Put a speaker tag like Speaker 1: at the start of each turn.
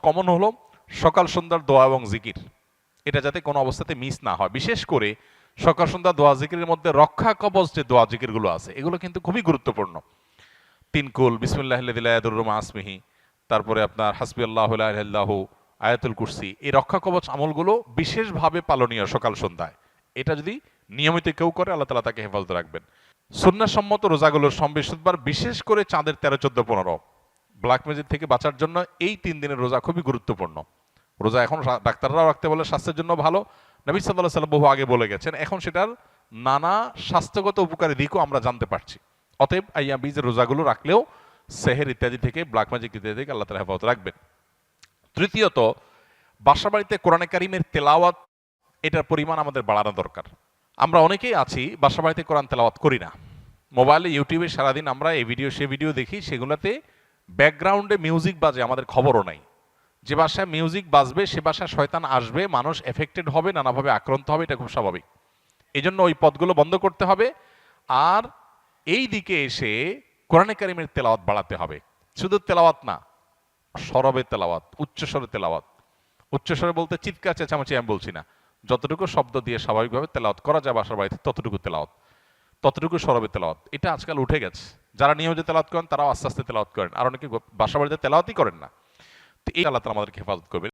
Speaker 1: Common হলো সকাল সন্ধ্যার দোয়া এবং জিকির, এটা যাতে কোনো অবস্থাতে মিস না হয়। বিশেষ করে সকাল সন্ধ্যা দোয়া জিকিরের মধ্যে রক্ষা কবচ যে দোয়া জিকিরগুলো আছে এগুলো কিন্তু খুবই গুরুত্বপূর্ণ। তিনকুল, বিসমিল্লাহিল্লাযী লা ইয়াদুররু মা ইসমিহি, তারপরে আপনার হাসবিয়াল্লাহু লা ইলাহা ইল্লাহু, আয়াতুল কুরসি, এই রক্ষা কবচ আমলগুলো বিশেষভাবে পালনীয় সকাল সন্ধ্যায়। এটা যদি নিয়মিত কেউ করে আল্লাহ তাআলা তাকে হেফাজতে রাখবেন। সুন্নাহসম্মত রোজাগুলোর বৃহস্পতিবার, বিশেষ করে চাঁদের 13, 14, 15 ব্ল্যাক ম্যাজিক থেকে বাঁচার জন্য এই 3 দিনের রোজা খুবই গুরুত্বপূর্ণ। রোজা এখন ডাক্তাররাও রাখতে বলে, স্বাস্থ্যের জন্য ভালো। নবী সাল্লাল্লাহু আলাইহি ওয়াসাল্লাম বহু আগে বলে গেছেন, এখন সেটার নানা স্বাস্থ্যগত উপকারী দিকও আমরা জানতে পারছি। অতএব আইয়াম বীজের রোজাগুলো রাখলেও সেহের ইত্যাদি থেকে, ব্ল্যাক ম্যাজিক ইত্যাদি থেকে আল্লাহ তাআলা হেফাজত রাখবেন। তৃতীয়ত, বাসা বাড়িতে কোরআনে কারিমের তেলাওয়াত, এটার পরিমাণ আমাদের বাড়ানো দরকার। আমরা অনেকেই আছি বাসা বাড়িতে কোরআন তেলাওয়াত করি না। মোবাইলে, ইউটিউবে সারাদিন আমরা এই ভিডিও সে ভিডিও দেখি, সেগুলোতে ব্যাকগ্রাউন্ডে মিউজিক বাজে, আমাদের খবরও নাই। যে বাসায় মিউজিক বাজবে সে বাসায় শয়তান আসবে, মানুষ এফেক্টেড হবে, নানাভাবে আক্রান্ত হবে, এটা খুব স্বাভাবিক। এই জন্য ওই পথগুলো বন্ধ করতে হবে। আর এই দিকে এসে কোরআনে কারিমের তেলাওয়াত বাড়াতে হবে। শুধু তেলাওয়াত না, সরবে তেলাওয়াত, উচ্চস্বরে তেলাওয়াত। উচ্চস্বরে বলতে চিৎকার চেঁচামেচি আমি বলছি না, যতটুকু শব্দ দিয়ে স্বাভাবিকভাবে তেলাওয়াত করা যায় বাসার বাড়িতে ততটুকু তেলাওয়াত, ততটুকু সরবে তেলাওয়াত। এটা আজকাল উঠে গেছে। যারা নিয়মিত তেলাওয়াত করেন তারাও আস্তে আস্তে তেলাওয়াত করেন, আর অনেকে বাসা বাড়িতে তেলাওয়াতই করেন না। তো এই আল্লাহ তাআলা আমাদেরকে হেফাজত করবেন।